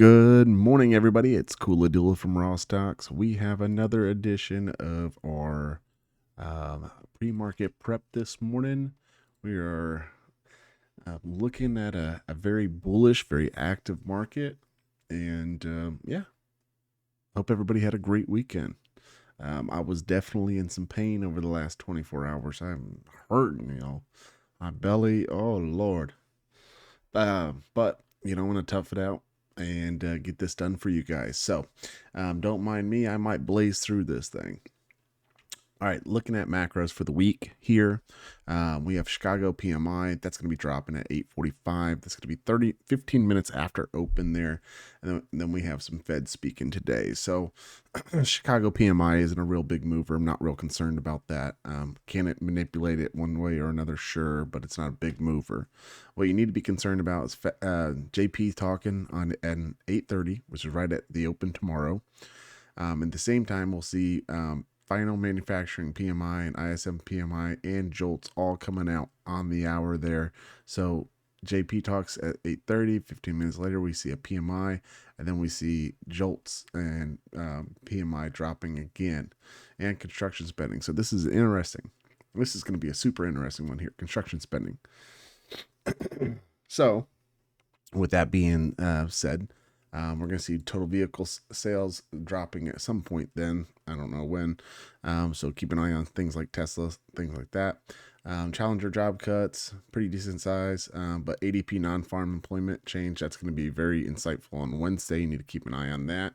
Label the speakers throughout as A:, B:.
A: Good morning, everybody. It's COOLA from Rawstocks. We have another edition of our pre-market prep this morning. We are looking at a very bullish, very active market. And yeah, hope everybody had a great weekend. I was definitely in some pain over the last 24 hours. I'm hurting, my belly. Oh, Lord. But I'm gonna tough it out and get this done for you guys. So don't mind me. I might blaze through this thing. All right, looking at macros for the week here, we have Chicago PMI. That's going to be dropping at 8:45. That's going to be 15 minutes after open there. And then we have some Fed speaking today. So Chicago PMI isn't a real big mover. I'm not real concerned about that. Can it manipulate it one way or another? Sure, but it's not a big mover. What you need to be concerned about is JP talking on at 8:30, which is right at the open tomorrow. At the same time, we'll see final manufacturing PMI and ISM PMI and JOLTS all coming out on the hour there. So JP talks at 8:30. 15 minutes later, we see a PMI, and then we see JOLTS and PMI dropping again, and construction spending. So this is interesting. This is going to be a super interesting one here, construction spending. So with that being said, we're going to see total vehicle sales dropping at some point then. I don't know when. So keep an eye on things like Tesla, things like that. Challenger job cuts, pretty decent size. But ADP non-farm employment change, that's going to be very insightful on Wednesday. You need to keep an eye on that.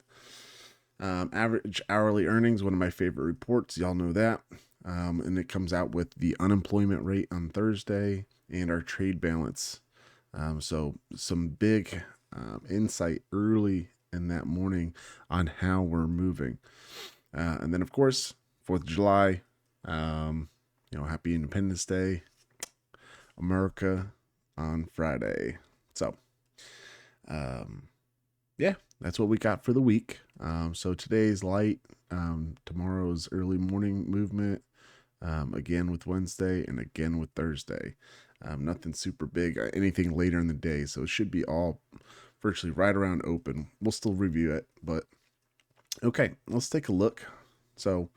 A: Average hourly earnings, one of my favorite reports. Y'all know that. And it comes out with the unemployment rate on Thursday and our trade balance. So some big insight early in that morning on how we're moving. And then, of course, 4th of July, happy Independence Day, America on Friday. So, yeah, that's what we got for the week. So today's light, tomorrow's early morning movement, again with Wednesday and again with Thursday. Nothing super big, anything later in the day. So it should be all virtually right around open. We'll still review it, but okay, let's take a look. So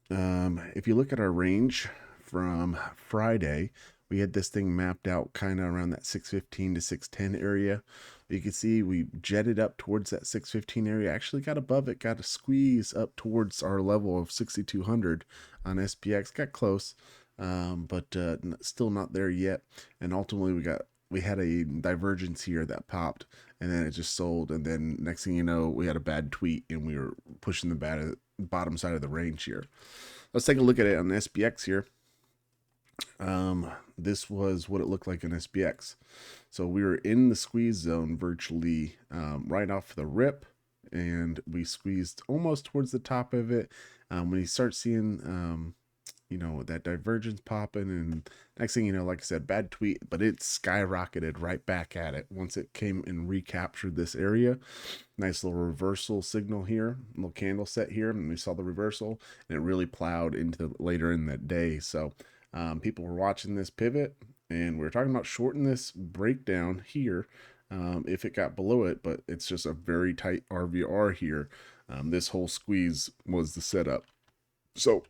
A: if you look at our range from Friday, we had this thing mapped out kind of around that 615 to 610 area. You can see we jetted up towards that 615 area, actually got above it, got a squeeze up towards our level of 6,200 on SPX, got close, but still not there yet. And ultimately we had a divergence here that popped, and then it just sold, and then next thing you know, we had a bad tweet and we were pushing the bottom side of the range here. Let's take a look at it on SPX here. This was what it looked like in SPX. So we were in the squeeze zone virtually right off the rip, and we squeezed almost towards the top of it. When you start seeing that divergence popping, and next thing you know, like I said, bad tweet, but it skyrocketed right back at it once it came and recaptured this area. Nice little reversal signal here, little candle set here, and we saw the reversal, and it really plowed into later in that day. So people were watching this pivot, and we were talking about shorting this breakdown here if it got below it, but it's just a very tight RVR here. This whole squeeze was the setup. So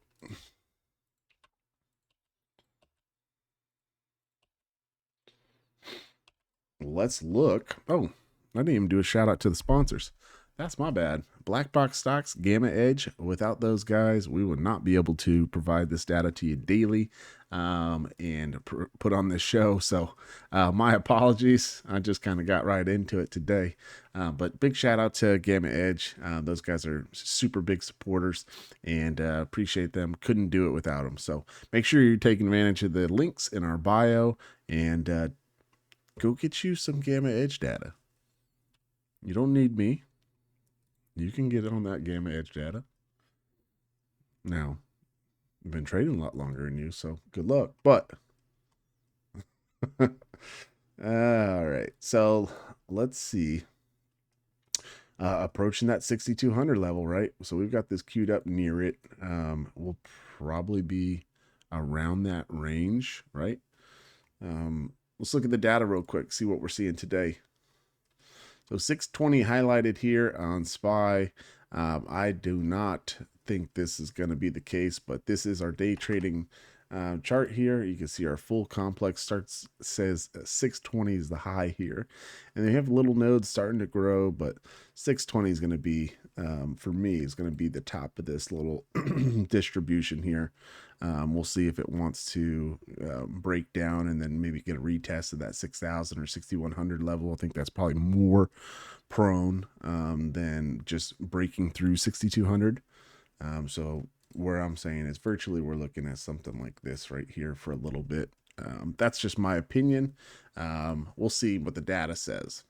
A: let's look. Oh, I didn't even do a shout out to the sponsors. That's my bad. Black Box Stocks, Gamma Edge. Without those guys, we would not be able to provide this data to you daily and put on this show. So my apologies. I just kind of got right into it today. But big shout out to Gamma Edge. Those guys are super big supporters, and appreciate them. Couldn't do it without them. So make sure you're taking advantage of the links in our bio, and go get you some Gamma Edge data. You don't need me. You can get on that Gamma Edge data. Now, I've been trading a lot longer than you, so good luck. But, all right. So let's see. Approaching that 6,200 level, right? So we've got this queued up near it. We'll probably be around that range, right? Let's look at the data real quick, see what we're seeing today. So 620 highlighted here on SPY. I do not think this is going to be the case, but this is our day trading chart here. You can see our full complex says 620 is the high here, and they have little nodes starting to grow, but 620 is going to be, for me, is going to be the top of this little distribution here. We'll see if it wants to break down and then maybe get a retest of that 6,000 or 6,100 level. I think that's probably more prone than just breaking through 6,200. So where I'm saying is virtually we're looking at something like this right here for a little bit. That's just my opinion. We'll see what the data says.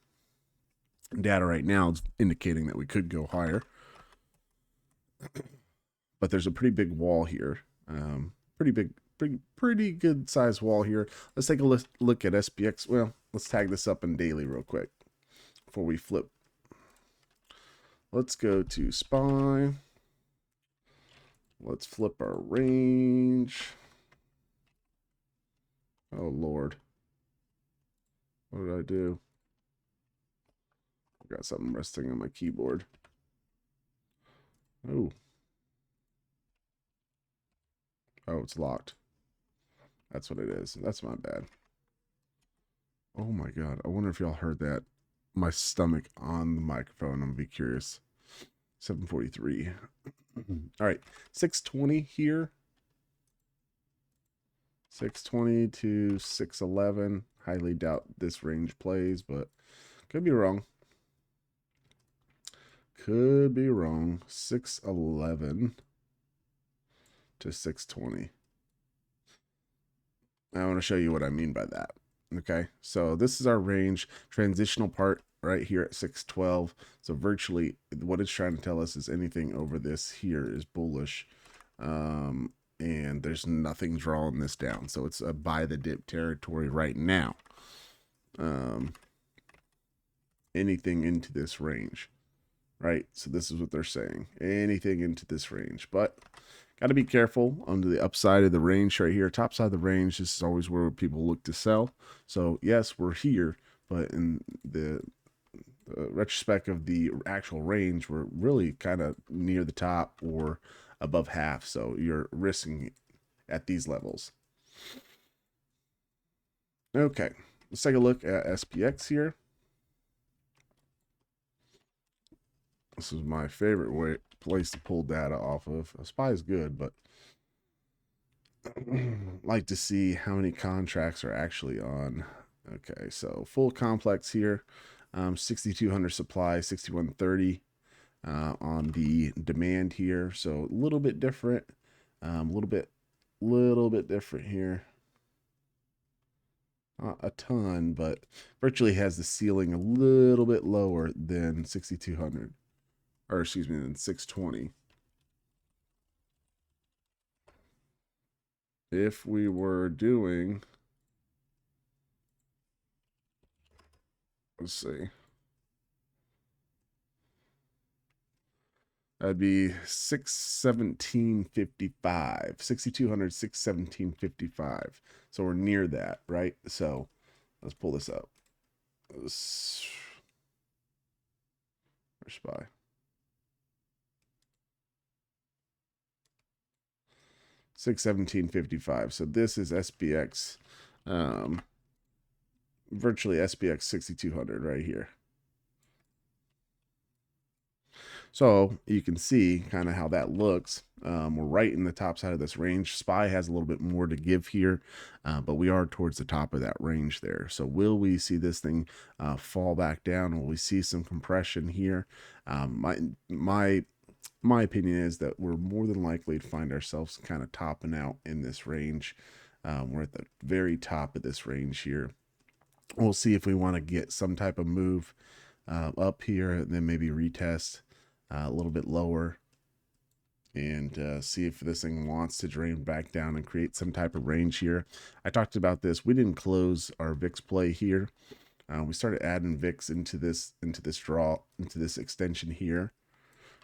A: Data right now is indicating that we could go higher, but there's a pretty big wall here. Pretty good size wall here. Let's take a look at SPX. Well, let's tag this up in daily real quick before we flip. Let's go to SPY. Let's flip our range. Oh Lord, what did I do? I got something resting on my keyboard. Oh, it's locked. That's what it is. That's my bad. Oh my God, I wonder if y'all heard that. My stomach on the microphone. I'm gonna be curious. 743. All right, 620 here. 620 to 611. Highly doubt this range plays, but could be wrong. Could be wrong. 611 to 620. I want to show you what I mean by that. Okay, so this is our range transitional part right here at 612. So virtually what it's trying to tell us is anything over this here is bullish. And there's nothing drawing this down. So it's a buy the dip territory right now. Anything into this range, right? So this is what they're saying. Anything into this range, but got to be careful on the upside of the range right here. Top side of the range, this is always where people look to sell. So yes, we're here, but in the retrospect of the actual range, we're really kind of near the top or above half. So you're risking at these levels. Okay, let's take a look at SPX here. This is my favorite place to pull data off of. SPY is good, but like to see how many contracts are actually on. Okay, so full complex here, 6,200 supply, 6,130 on the demand here. So a little bit different, little bit different here. Not a ton, but virtually has the ceiling a little bit lower than 6,200, or excuse me, than 620. If we were doing, let's see, that'd be 617.55, 6,200, 617.55. So we're near that, right? So let's pull this up. Where's SPY? 617.55. So this is SPX, virtually SPX 6,200 right here. So you can see kind of how that looks. We're right in the top side of this range. SPY has a little bit more to give here, but we are towards the top of that range there. So will we see this thing fall back down? Will we see some compression here? My opinion is that we're more than likely to find ourselves kind of topping out in this range. We're at the very top of this range here. We'll see if we want to get some type of move up here and then maybe retest a little bit lower and see if this thing wants to drain back down and create some type of range here. I talked about this. We didn't close our VIX play here. We started adding VIX into this extension here.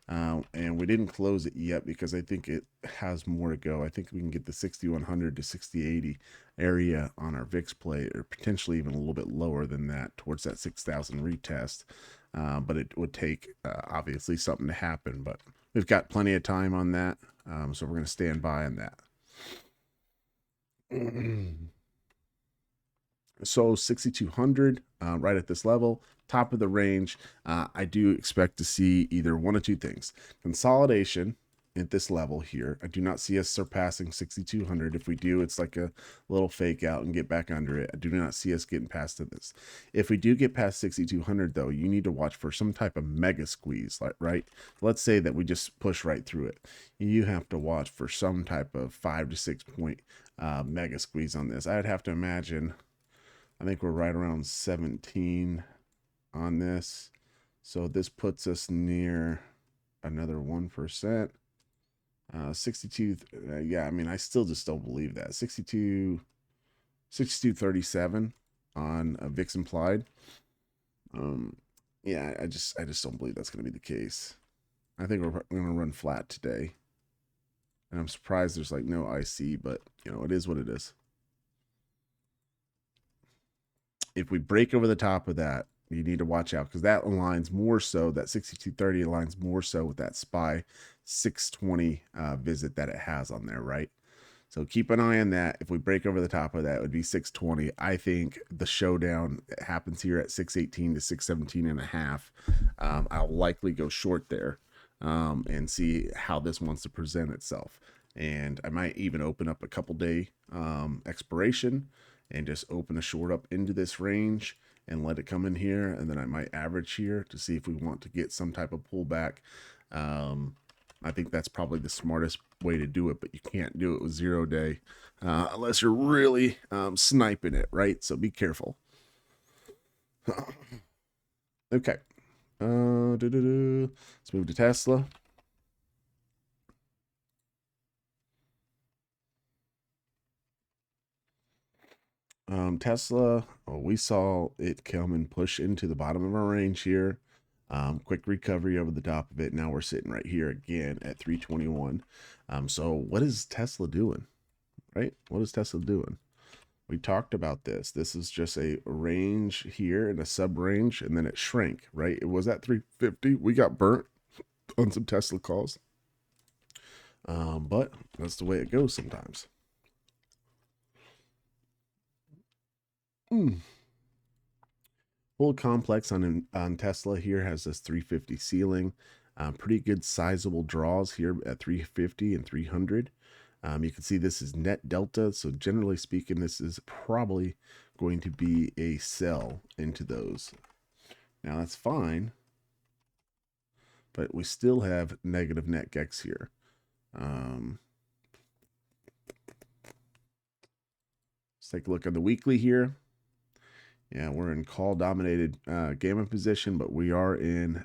A: And we didn't close it yet because I think it has more to go. I think we can get the 6,100 to 6,080 area on our VIX play, or potentially even a little bit lower than that towards that 6,000 retest. but it would take obviously something to happen. But we've got plenty of time on that, so we're going to stand by on that. So 6,200 right at this level, top of the range. I do expect to see either one of two things: consolidation at this level here. I do not see us surpassing 6,200. If we do, it's like a little fake out and get back under it. I do not see us getting past this. If we do get past 6,200 though, you need to watch for some type of mega squeeze, like, right? Let's say that we just push right through it. You have to watch for some type of 5 to 6 point mega squeeze on this. I'd have to imagine, I think we're right around 17 on this. So this puts us near another 1%. 62, yeah, I mean, I still just don't believe that. 62.37 on a VIX implied. Yeah, I just don't believe that's going to be the case. I think we're going to run flat today. And I'm surprised there's like no IC, but you know, it is what it is. If we break over the top of that, you need to watch out because that aligns more so, that 6230 aligns more so with that SPY 620 visit that it has on there, right? So keep an eye on that. If we break over the top of that, it would be 620. I think the showdown happens here at 618 to 617 and a half. I'll likely go short there and see how this wants to present itself. And I might even open up a couple day expiration and just open a short up into this range and let it come in here. And then I might average here to see if we want to get some type of pullback. I think that's probably the smartest way to do it, but you can't do it with 0 day unless you're really sniping it, right? So be careful. Okay. Let's move to Tesla. Tesla, we saw it come and push into the bottom of our range here. Quick recovery over the top of it. Now we're sitting right here again at 321. So what is Tesla doing, right? What is Tesla doing? We talked about this. This is just a range here and a sub range, and then it shrank, right? It was at 350. We got burnt on some Tesla calls. But that's the way it goes sometimes. Full complex on Tesla here has this 350 ceiling. Pretty good sizable draws here at 350 and 300. You can see this is net delta. So generally speaking, this is probably going to be a sell into those. Now that's fine, but we still have negative net gex here. Let's take a look at the weekly here. Yeah, we're in call dominated gamma position, but we are in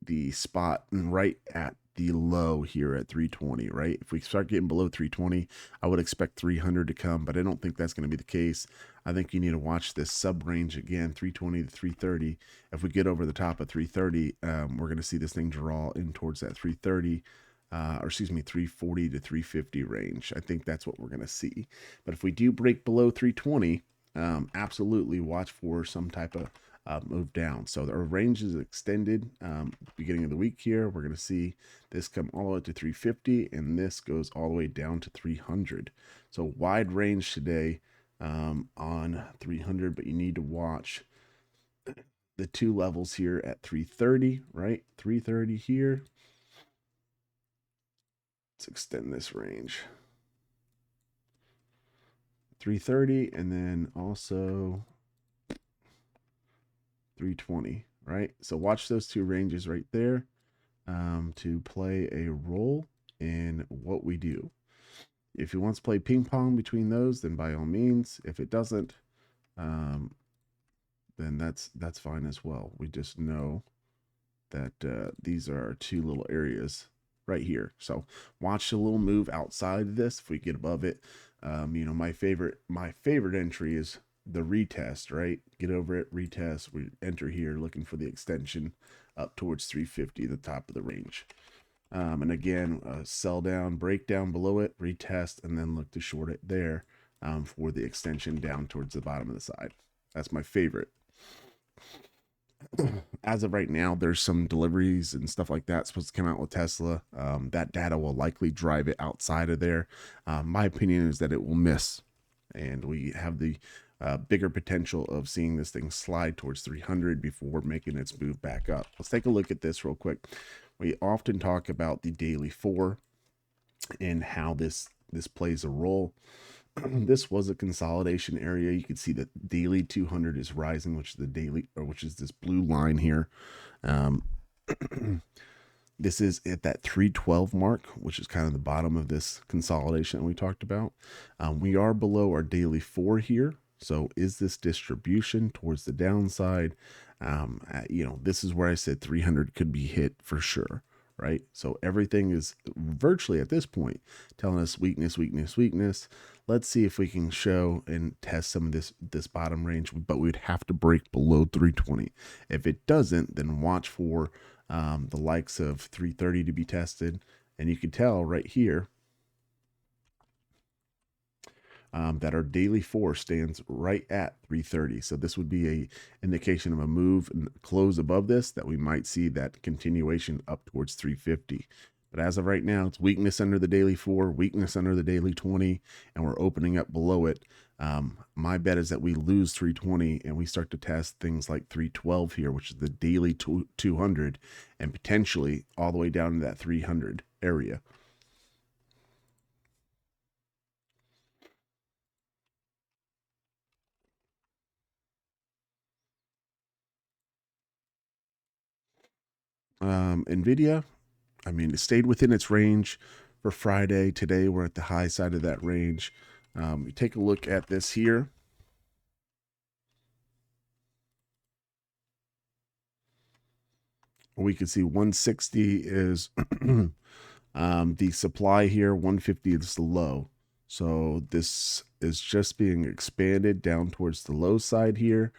A: the spot right at the low here at 320, right? If we start getting below 320, I would expect 300 to come, but I don't think that's going to be the case. I think you need to watch this sub range again, 320 to 330. If we get over the top of 330, we're going to see this thing draw in towards that 330. Or excuse me, 340 to 350 range. I think that's what we're going to see. But if we do break below 320, absolutely watch for some type of move down. So our range is extended beginning of the week here. We're going to see this come all the way to 350, and this goes all the way down to 300. So wide range today on 300, but you need to watch the two levels here at 330, right? 330 here. Let's extend this range. 330 and then also 320, right? So watch those two ranges right there to play a role in what we do. If he wants to play ping pong between those, then by all means. If it doesn't, then that's fine as well. We just know that these are our two little areas right here. So watch a little move outside of this. If we get above it, you know, my favorite entry is the retest, right? Get over it, retest. We enter here looking for the extension up towards 350, the top of the range. And again, sell down, break down below it, retest, and then look to short it there for the extension down towards the bottom of the side. That's my favorite. As of right now, there's some deliveries and stuff like that supposed to come out with Tesla. That data will likely drive it outside of there. My opinion is that it will miss, and we have the bigger potential of seeing this thing slide towards 300 before making its move back up. Let's take a look at this real quick. We often talk about the daily 4 and how this plays a role. This was a consolidation area. You can see that daily 200 is rising, which is the daily, or which is this blue line here. This is at that 312 mark, which is kind of the bottom of this consolidation that we talked about. We are below our daily 4 here. So is this distribution towards the downside? This is where I said 300 could be hit for sure, right? So everything is virtually at this point telling us weakness, weakness, weakness. Let's see if we can show and test some of this bottom range, but we'd have to break below 320. If it doesn't, then watch for the likes of 330 to be tested. And you can tell right here that our daily 4 stands right at 330. So this would be a indication of a move and close above this, that we might see that continuation up towards 350. But as of right now, it's weakness under the daily 4, weakness under the daily 20, and we're opening up below it. My bet is that we lose 320 and we start to test things like 312 here, which is the daily 200, and potentially all the way down to that 300 area. NVIDIA, I mean, it stayed within its range for Friday. Today, we're at the high side of that range. We take a look at this here. We can see 160 is the supply here, 150 is the low. So this is just being expanded down towards the low side here.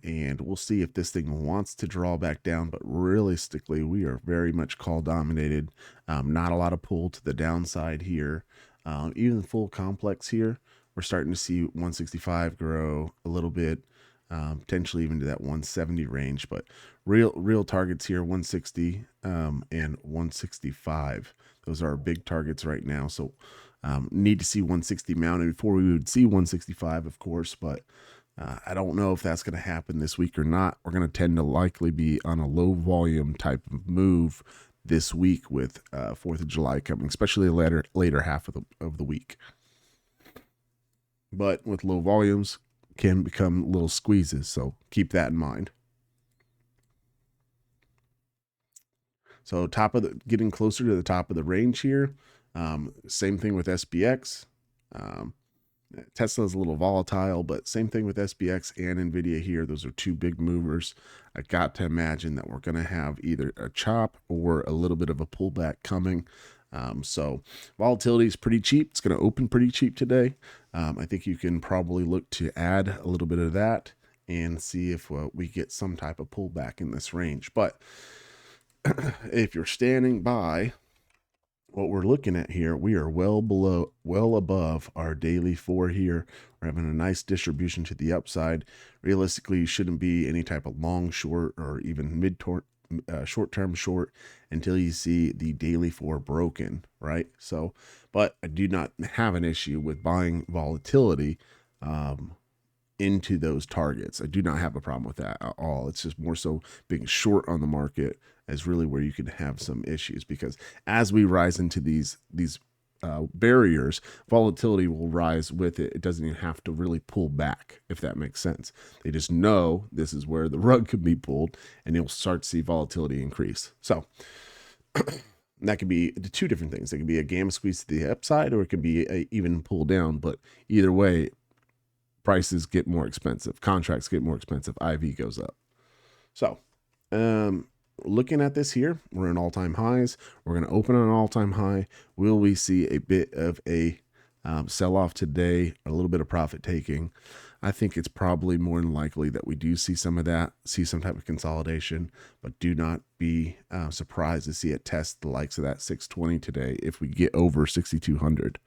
A: And we'll see if this thing wants to draw back down, but realistically, we are very much call dominated. Not a lot of pull to the downside here. Even full complex here, we're starting to see 165 grow a little bit, potentially even to that 170 range, but real targets here, 160 and 165. Those are our big targets right now. So need to see 160 mounted before we would see 165, of course, but I don't know if that's going to happen this week or not. We're going to tend to likely be on a low volume type of move this week with 4th of July coming, especially the later half of the week. But with low volumes can become little squeezes, so keep that in mind. So getting closer to the top of the range here. Same thing with SPX. Tesla is a little volatile, but same thing with SPX and NVIDIA here. Those are two big movers. I got to imagine that we're going to have either a chop or a little bit of a pullback coming. So volatility is pretty cheap. It's going to open pretty cheap today. I think you can probably look to add a little bit of that and see if we get some type of pullback in this range. But if you're standing by what we're looking at here, we are well above our daily 4 here. We're having a nice distribution to the upside. Realistically, you shouldn't be any type of long short or even short-term short until you see the daily 4 broken, right? So, but I do not have an issue with buying volatility into those targets. I do not have a problem with that at all. It's just more so being short on the market is really where you can have some issues, because as we rise into these barriers, volatility will rise with it. It doesn't even have to really pull back, if that makes sense. They just know this is where the rug could be pulled, and you'll start to see volatility increase. So that could be two different things. It could be a gamma squeeze to the upside, or it could be a even pull down. But either way, prices get more expensive, contracts get more expensive, IV goes up. So looking at this here, we're in all-time highs. We're going to open on an all-time high. Will we see a bit of a sell-off today, a little bit of profit taking? I think it's probably more than likely that we do see some of that, see some type of consolidation, but do not be surprised to see it test the likes of that 620 today if we get over 6,200.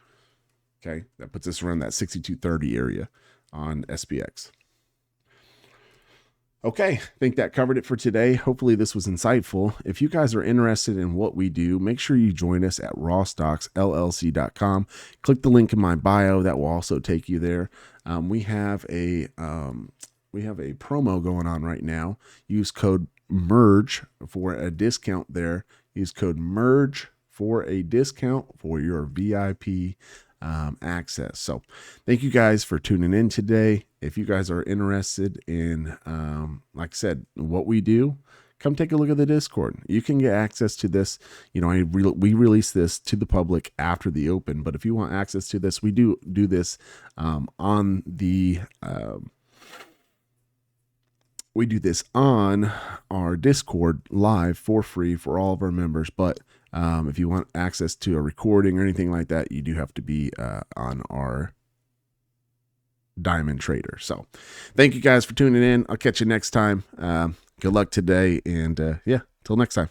A: Okay, that puts us around that 6,230 area on SPX. Okay, I think that covered it for today. Hopefully this was insightful. If you guys are interested in what we do, make sure you join us at rawstocksllc.com. Click the link in my bio. That will also take you there. We have a promo going on right now. Use code MERGE for a discount there. Use code MERGE for a discount for your VIP access. So thank you guys for tuning in today. If you guys are interested in, like I said, what we do, come take a look at the Discord. You can get access to this. You know, we release this to the public after the open, but if you want access to this, we do this on the we do this on our Discord live for free for all of our members. But if you want access to a recording or anything like that, you do have to be on our Diamond Trader. So thank you guys for tuning in. I'll catch you next time. Good luck today. And yeah, till next time.